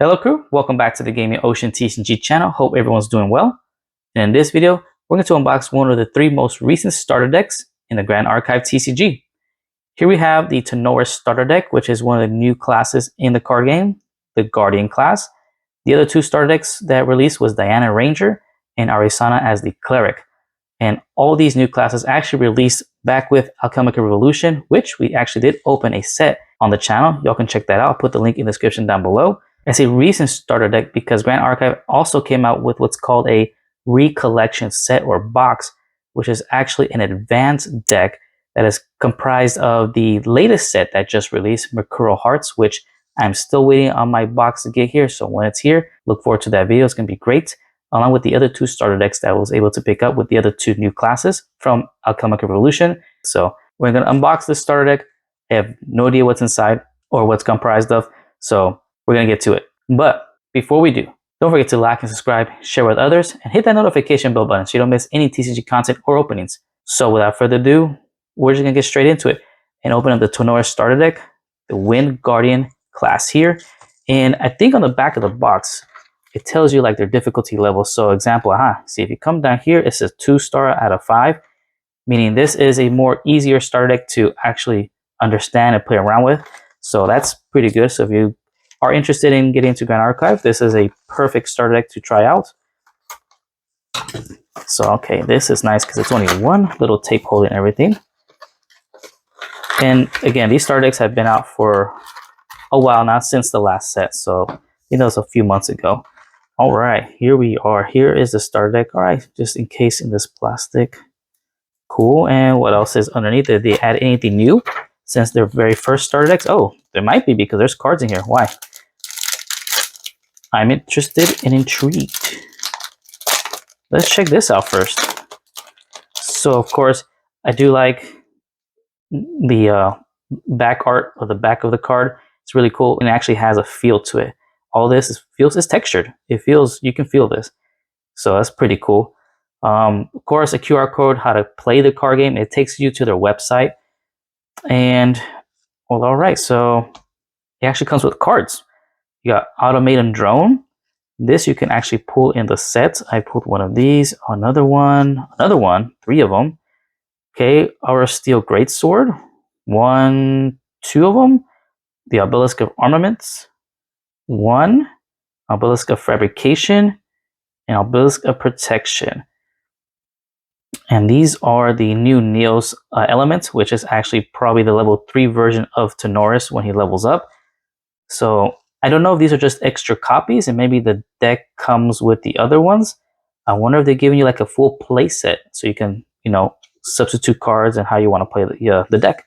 Hello crew, welcome back to the Gaming Ocean TCG channel. Hope everyone's doing well. And in this video, we're going to unbox one of the 3 most recent starter decks in the Grand Archive TCG. Here we have the Tonoris Starter Deck, which is one of the new classes in the card game, the Guardian class. The other 2 starter decks that released was Diana Ranger and Arisana as the cleric. And all these new classes actually released back with Alchemical Revolution, which we actually did open a set on the channel. Y'all can check that out. I'll put the link in the description down below. It's a recent starter deck because Grand Archive also came out with what's called a recollection set or box, which is actually an advanced deck that is comprised of the latest set that just released, Mercurial Hearts, which I'm still waiting on my box to get here. So when it's here, look forward to that video. It's going to be great, along with the other 2 starter decks that I was able to pick up with the other 2 new classes from Alchemical Revolution. So we're going to unbox this starter deck. I have no idea what's inside or what's comprised of. So we're going to get to it. But before we do, don't forget to like and subscribe, share with others, and hit that notification bell button so you don't miss any TCG content or openings. So without further ado, we're just going to get straight into it and open up the Tonoris Starter Deck, the Wind Guardian class here. And I think on the back of the box, it tells you like their difficulty level. So example, see if you come down here, it says 2-star out of 5, meaning this is a more easier starter deck to actually understand and play around with. So that's pretty good. So if you are interested in getting into Grand Archive, this is a perfect starter deck to try out. So, okay, this is nice because it's only one little tape holder and everything. And again, these starter decks have been out for a while now, since the last set. So, it was a few months ago. All right, here we are. Here is the starter deck. All right, just in case in this plastic. Cool. And what else is underneath? Did they add anything new since their very first starter decks? Oh, there might be because there's cards in here. Why? I'm interested and intrigued. Let's check this out first. So, of course, I do like the back art of the back of the card. It's really cool and it actually has a feel to it. All this feels textured. It feels, you can feel this. So that's pretty cool. Of course, a QR code, how to play the card game. It takes you to their website. And, well, all right. So it actually comes with cards. You got Automaton Drone. This you can actually pull in the set. I pulled one of these, another one, 3 of them. Okay, our Steel Greatsword, 1, 2 of them. The Obelisk of Armaments, 1, Obelisk of Fabrication, and Obelisk of Protection. And these are the new Neos elements, which is actually probably the level 3 version of Tonoris when he levels up. So I don't know if these are just extra copies and maybe the deck comes with the other ones. I wonder if they're giving you like a full play set so you can, substitute cards and how you want to play the deck.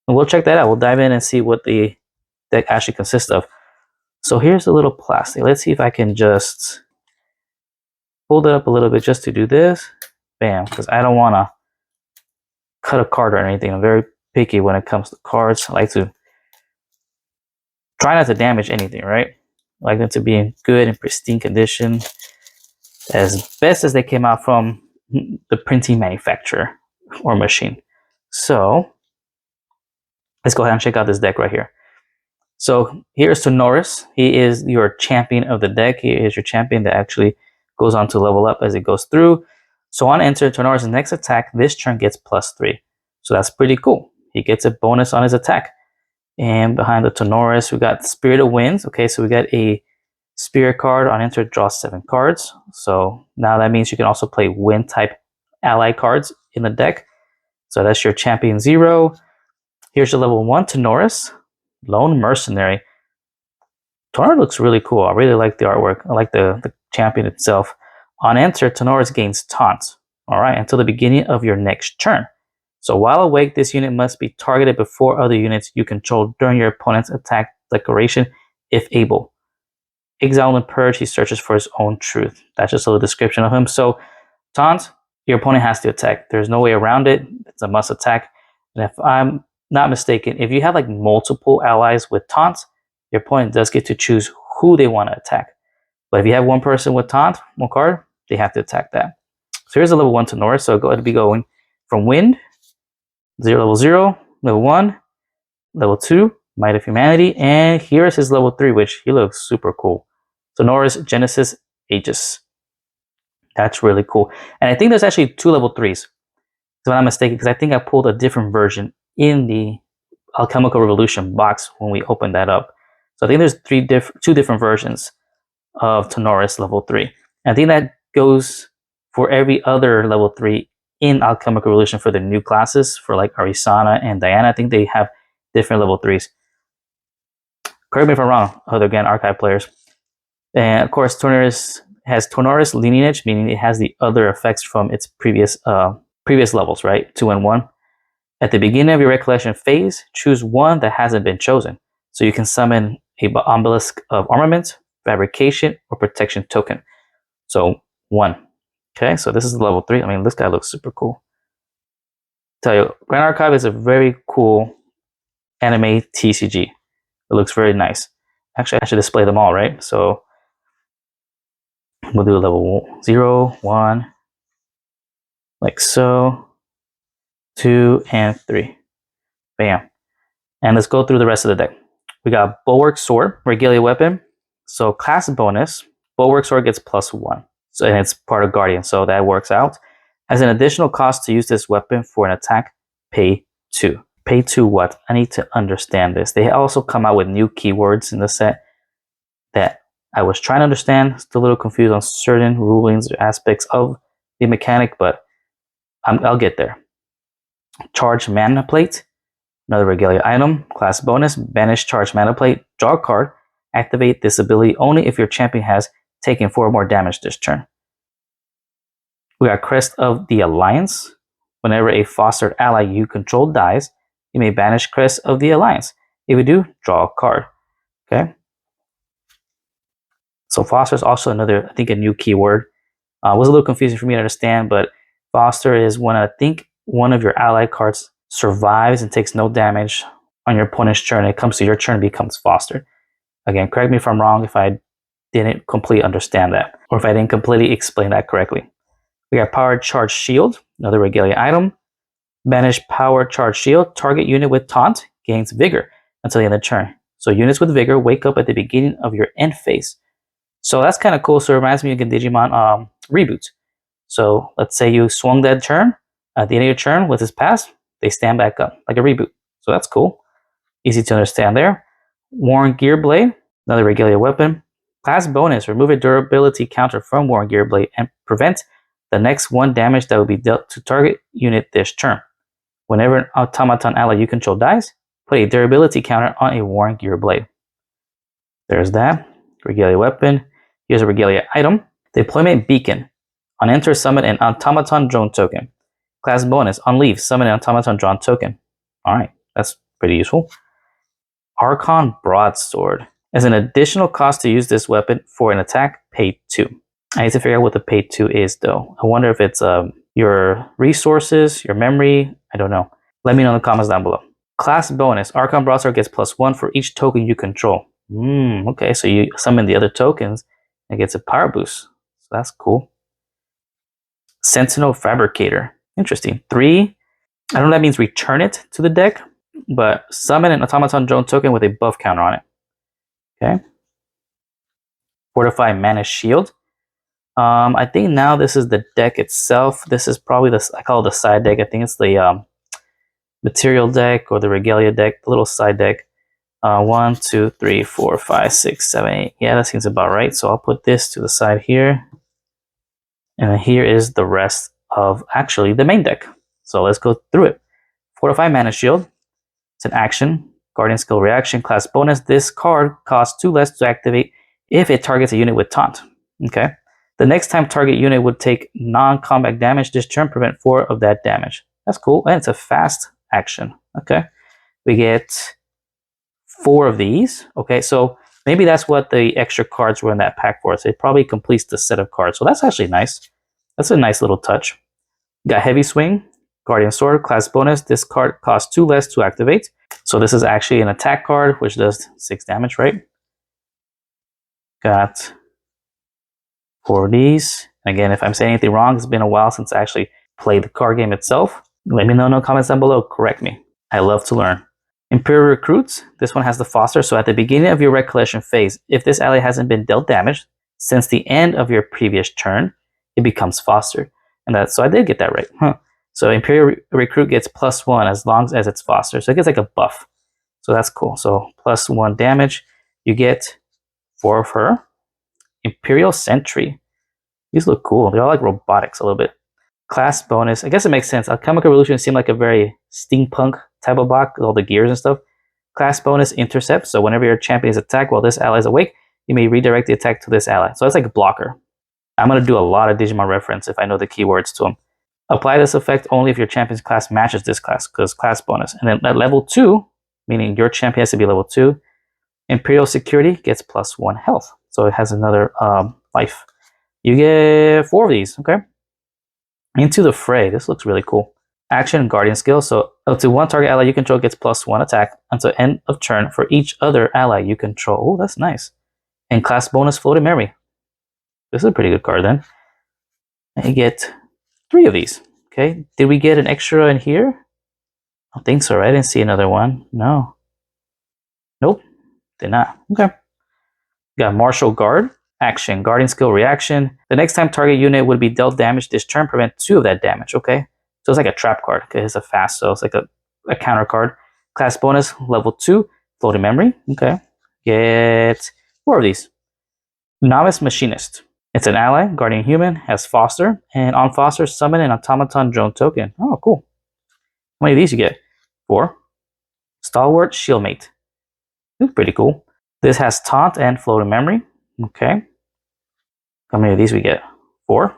And we'll check that out. We'll dive in and see what the deck actually consists of. So here's a little plastic. Let's see if I can just hold it up a little bit just to do this. Bam, because I don't want to cut a card or anything. I'm very picky when it comes to cards. I like to try not to damage anything, right? I like them to be in good and pristine condition as best as they came out from the printing manufacturer or machine. So let's go ahead and check out this deck right here. So here's Tonoris. He is your champion of the deck. He is your champion that actually goes on to level up as it goes through. So on enter, Tonoris' next attack this turn gets +3. So that's pretty cool. He gets a bonus on his attack. And behind the Tonoris, we got Spirit of Winds. Okay, so we got a Spirit card. On enter, draw 7 cards. So now that means you can also play Wind type ally cards in the deck. So that's your Champion 0. Here's your level 1 Tonoris, Lone Mercenary. Tonoris looks really cool. I really like the artwork. I like the champion itself. On enter, Tonoris gains Taunt. All right, until the beginning of your next turn. So while awake, this unit must be targeted before other units you control during your opponent's attack declaration, if able. Exile and Purge, he searches for his own truth. That's just a little description of him. So Taunt, your opponent has to attack. There's no way around it. It's a must attack. And if I'm not mistaken, if you have like multiple allies with Taunt, your opponent does get to choose who they want to attack. But if you have one person with Taunt, one card, they have to attack that. So here's a level 1 Tonoris. So go ahead and be going from Wind, level 0, level 1, level 2, Might of Humanity, and here's his level 3, which he looks super cool. Tonoris Genesis Aegis. That's really cool. And I think there's actually 2 level 3s. If I'm not mistaken, because I think I pulled a different version in the Alchemical Revolution box when we opened that up. So I think there's 2 different versions of Tonoris level 3. And I think that goes for every other level 3 in Alchemical Revolution for the new classes, for like Arisana and Diana. I think they have different level 3s. Correct me if I'm wrong, other Grand Archive players. And of course, Tonoris has Tonoris lineage, meaning it has the other effects from its previous levels, right? 2 and 1. At the beginning of your recollection phase, choose one that hasn't been chosen. So you can summon a obelisk of armament, fabrication, or protection token. So 1. Okay, so this is level 3. I mean, this guy looks super cool. Tell you, Grand Archive is a very cool anime TCG. It looks very nice. Actually, I should display them all, right? So we'll do level 0, 1, like so, 2, and 3. Bam. And let's go through the rest of the deck. We got Bulwark Sword, Regalia Weapon. So class bonus, Bulwark Sword gets +1. So, and it's part of Guardian, so that works out. As an additional cost to use this weapon for an attack, pay 2. Pay 2 what? I need to understand this. They also come out with new keywords in the set that I was trying to understand. Still a little confused on certain rulings or aspects of the mechanic, but I'll get there. Charge Mana Plate. Another Regalia item, class bonus, banish charge mana plate, draw a card, activate this ability only if your champion has taken 4 more damage this turn. We got Crest of the Alliance. Whenever a fostered ally you control dies, you may banish Crest of the Alliance. If you do, draw a card. Okay. So foster is also another, I think, a new keyword. Was a little confusing for me to understand, but foster is when I think one of your ally cards survives and takes no damage on your opponent's turn. It comes to your turn and becomes fostered. Again, correct me if I'm wrong if I didn't completely understand that, or if I didn't completely explain that correctly. We got Powered Charge Shield, another Regalia item. Banish Powered Charge Shield. Target unit with taunt gains vigor until the end of the turn. So units with vigor wake up at the beginning of your end phase. So that's kind of cool. So it reminds me of Digimon Reboot. So let's say you swung that turn. At the end of your turn with his pass, they stand back up like a reboot. So that's cool. Easy to understand there. Worn Gear Blade, another Regalia weapon. Class bonus, remove a durability counter from Worn Gear Blade and prevent the next 1 damage that will be dealt to target unit this turn. Whenever an automaton ally you control dies, put a durability counter on a Worn Gear Blade. There's that. Regalia weapon. Here's a Regalia item. Deployment Beacon. On enter, summon an automaton drone token. Class bonus, on leave, summon an automaton drawn token. Alright, that's pretty useful. Archon Broadsword. As an additional cost to use this weapon for an attack, pay 2. I need to figure out what the pay 2 is though. I wonder if it's your resources, your memory, I don't know. Let me know in the comments down below. Class bonus, Archon Broadsword gets +1 for each token you control. Okay, so you summon the other tokens and it gets a power boost. So that's cool. Sentinel Fabricator. Interesting. 3. I don't know if that means return it to the deck, but summon an automaton drone token with a buff counter on it. Okay. Fortify Mana Shield. I think now this is the deck itself. This is probably I call it the side deck. I think it's the material deck or the Regalia deck, the little side deck. 1, 2, 3, 4, 5, 6, 7, 8. Yeah, that seems about right. So I'll put this to the side here. And then here is the rest of actually the main deck. So let's go through it. Fortify Mana Shield. It's an action. Guardian Skill Reaction. Class bonus. This card costs 2 less to activate if it targets a unit with taunt. Okay. The next time target unit would take non-combat damage this turn, prevent 4 of that damage. That's cool. And it's a fast action. Okay. We get 4 of these. Okay. So maybe that's what the extra cards were in that pack for. So it probably completes the set of cards. So that's actually nice. That's a nice little touch. Got Heavy Swing. Guardian Sword, class bonus. This card costs 2 less to activate. So this is actually an attack card, which does 6 damage, right? Got 4 of these. Again, if I'm saying anything wrong, it's been a while since I actually played the card game itself. Let me know in the comments down below. Correct me. I love to learn. Imperial Recruits, this one has the foster. So at the beginning of your red collection phase, if this ally hasn't been dealt damage since the end of your previous turn, it becomes fostered. And that's, so I did get that right. Huh. So Imperial Recruit gets +1 as long as it's fostered. So it gets like a buff. So that's cool. So +1 damage. You get 4 of her. Imperial Sentry. These look cool. They're all like robotics a little bit. Class bonus. I guess it makes sense. Alchemical Revolution seemed like a very steampunk type of box with all the gears and stuff. Class bonus intercept. So whenever your champion is attacked while this ally is awake, you may redirect the attack to this ally. So that's like a blocker. I'm going to do a lot of Digimon reference if I know the keywords to them. Apply this effect only if your champion's class matches this class, because class bonus. And then at level 2, meaning your champion has to be level 2, Imperial Security gets +1 health. So it has another life. You get 4 of these, okay? Into the Fray. This looks really cool. Action Guardian skill. So up to one target ally you control gets +1 attack until end of turn for each other ally you control. Oh, that's nice. And class bonus Floating Memory. This is a pretty good card then. And you get 3 of these. Okay. Did we get an extra in here? I don't think so, right? I didn't see another one. No. Nope. Did not. Okay. Got Martial Guard. Action, Guardian skill, reaction. The next time target unit would be dealt damage this turn, prevent 2 of that damage, okay? So it's like a trap card, okay? It's a fast, so it's like a counter card. Class bonus, level 2, Floating Memory, okay? Get 4 of these. Novice Machinist. It's an ally, Guardian Human, has Foster, and on Foster, summon an Automaton Drone token. Oh, cool. How many of these you get? 4. Stalwart Shieldmate. It's pretty cool. This has Taunt and Floating Memory, okay? How many of these we get? 4.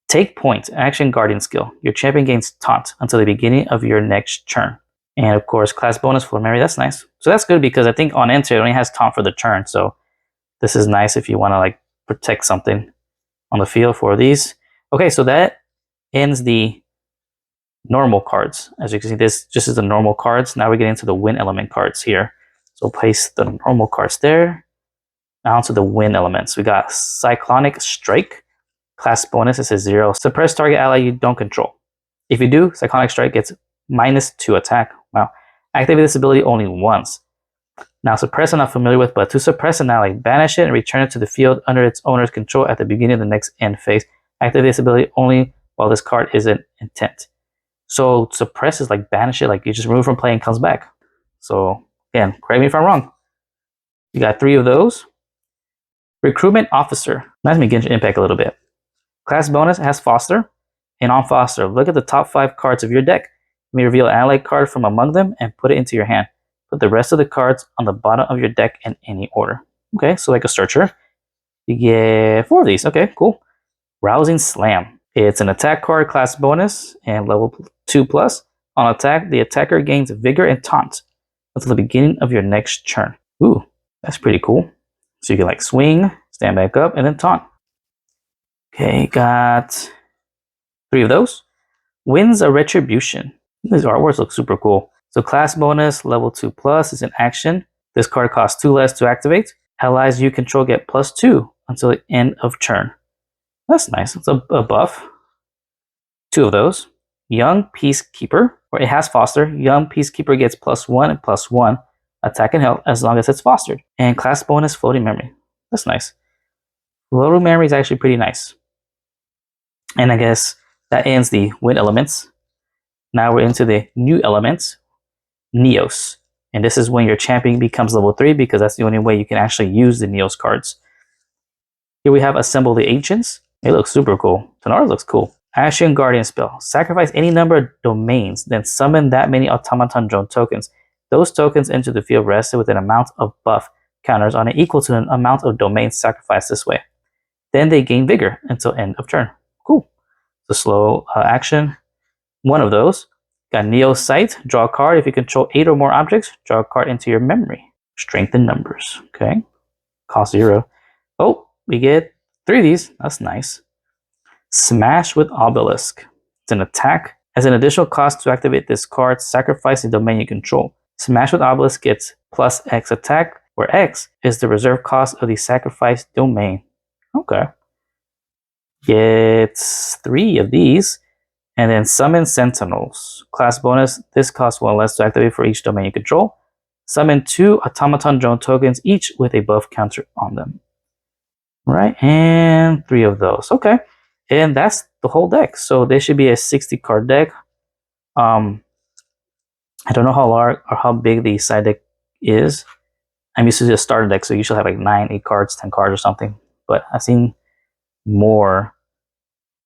Take point, action guardian skill. Your champion gains taunt until the beginning of your next turn. And of course, class bonus for memory. That's nice. So that's good because I think on enter it only has taunt for the turn. So this is nice if you want to like protect something on the field for these. Okay, so that ends the normal cards. As you can see, this just is the normal cards. Now we get into the win element cards here. So place the normal cards there. Now to the win elements. We got Cyclonic Strike. Class bonus is a 0. Suppress target ally you don't control. If you do, Cyclonic Strike gets -2 attack. Wow. Activate this ability only once. Now suppress I'm not familiar with, but to suppress an ally, banish it and return it to the field under its owner's control at the beginning of the next end phase. Activate this ability only while this card is in intent. So suppress is like banish it, like you just remove from play and comes back. So again, correct me if I'm wrong. You got 3 of those. Recruitment Officer. Reminds me of Genshin Impact a little bit. Class bonus has Foster. And on Foster, look at the top 5 cards of your deck. You may reveal an ally card from among them and put it into your hand. Put the rest of the cards on the bottom of your deck in any order. Okay, so like a searcher. You get 4 of these. Okay, cool. Rousing Slam. It's an attack card, class bonus, and level 2+. On attack, the attacker gains Vigor and Taunt until the beginning of your next turn. Ooh, that's pretty cool. So you can like swing, stand back up, and then taunt. Okay, got 3 of those. Winds of Retribution. These artworks look super cool. So class bonus, level 2+ is an action. This card costs 2 less to activate. Allies you control get +2 until the end of turn. That's nice. It's a buff. 2 of those. Young Peacekeeper, or it has Foster. Young Peacekeeper gets +1 and +1 attack and health as long as it's fostered. And class bonus, Floating Memory. That's nice. Floating Memory is actually pretty nice. And I guess that ends the win elements. Now we're into the new elements, Neos. And this is when your champion becomes level 3 because that's the only way you can actually use the Neos cards. Here we have Assemble the Ancients. It looks super cool. Tonoris looks cool. Ashen Guardian spell. Sacrifice any number of domains, then summon that many Automaton Drone tokens. Those tokens enter the field rested with an amount of buff counters on it equal to an amount of domains sacrificed this way. Then they gain Vigor until end of turn. Cool. So slow action. 1 of those. Got Neo Sight. Draw a card. If you control 8 or more objects, draw a card into your memory. Strength in numbers. Okay. Cost 0. Oh, we get 3 of these. That's nice. Smash with Obelisk. It's an attack. As an additional cost to activate this card, sacrifice the domain you control. Smash with Obelisk gets +X attack, where X is the reserve cost of the sacrificed domain. Okay. Gets 3 of these. And then summon sentinels. Class bonus, this costs 1 less to activate for each domain you control. Summon 2 automaton drone tokens, each with a buff counter on them. Right, and 3 of those. Okay, and that's the whole deck. So this should be a 60 card deck. I don't know how large or how big the side deck is. I'm used to the starter deck, so you usually have like 9, 8 cards, 10 cards or something. But I've seen more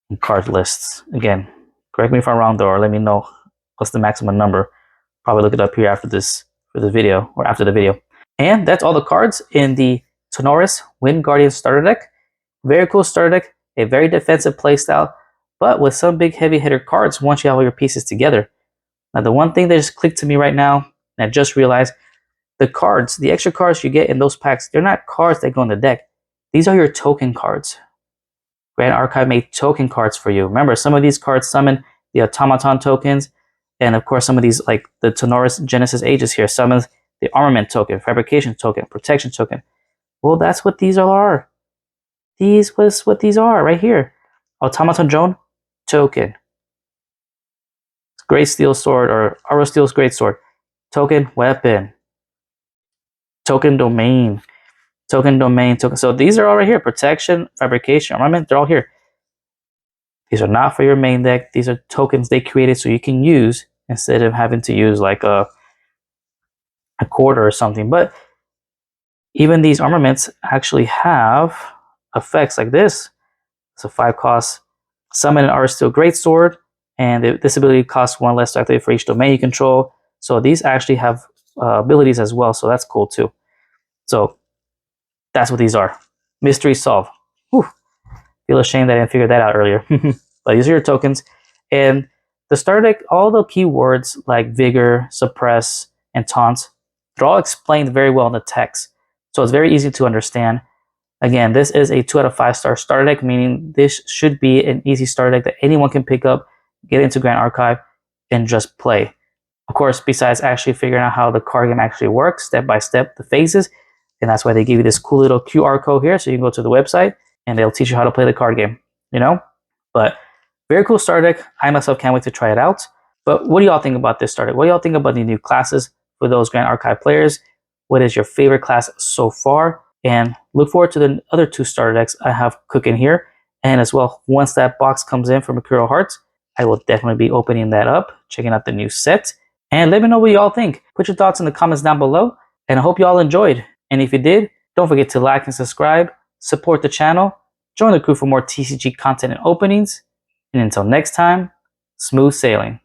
in card lists. Again, correct me if I'm wrong though, or let me know what's the maximum number. Probably look it up here after this for the video or after the video. And that's all the cards in the Tonoris Guardian Starter Deck. Very cool starter deck, a very defensive playstyle, but with some big heavy hitter cards once you have all your pieces together. Now the one thing that just clicked to me right now, and I just realized, the cards, the extra cards you get in those packs, they're not cards that go in the deck. These are your token cards. Grand Archive made token cards for you. Remember, some of these cards summon the automaton tokens, and of course some of these, like the Tonoris Genesis Aegis here, summons the armament token, fabrication token, protection token. Well, that's what these are. These was what these are right here. Automaton drone token. Great steel sword or Auro Steel's great sword. Token weapon. Token domain. Token domain. Token. So these are all right here. Protection, fabrication, armament, they're all here. These are not for your main deck. These are tokens they created so you can use instead of having to use like a quarter or something. But even these armaments actually have effects like this. So 5 costs. Summon an Auro Steel Greatsword, and this ability costs 1 less to activate for each domain you control. So these actually have abilities as well, so that's cool too. So that's what these are. Mystery solved. Whew. Feel ashamed that I didn't figure that out earlier. But these are your tokens. And the starter deck, all the keywords like Vigor, Suppress, and Taunt, they're all explained very well in the text. So it's very easy to understand. Again, this is a 2 out of 5 star starter deck, meaning this should be an easy starter deck that anyone can pick up, get into Grand Archive, and just play. Of course, besides actually figuring out how the card game actually works, step by step, the phases, and that's why they give you this cool little QR code here, so you can go to the website, and they'll teach you how to play the card game, you know? But very cool starter deck. I myself can't wait to try it out. But what do y'all think about this starter deck? What do y'all think about the new classes for those Grand Archive players? What is your favorite class so far? And look forward to the other 2 starter decks I have cooking here. And as well, once that box comes in from Mercurial Hearts, I will definitely be opening that up, checking out the new set. And let me know what y'all think. Put your thoughts in the comments down below. And I hope y'all enjoyed. And if you did, don't forget to like and subscribe, support the channel, join the crew for more TCG content and openings. And until next time, smooth sailing.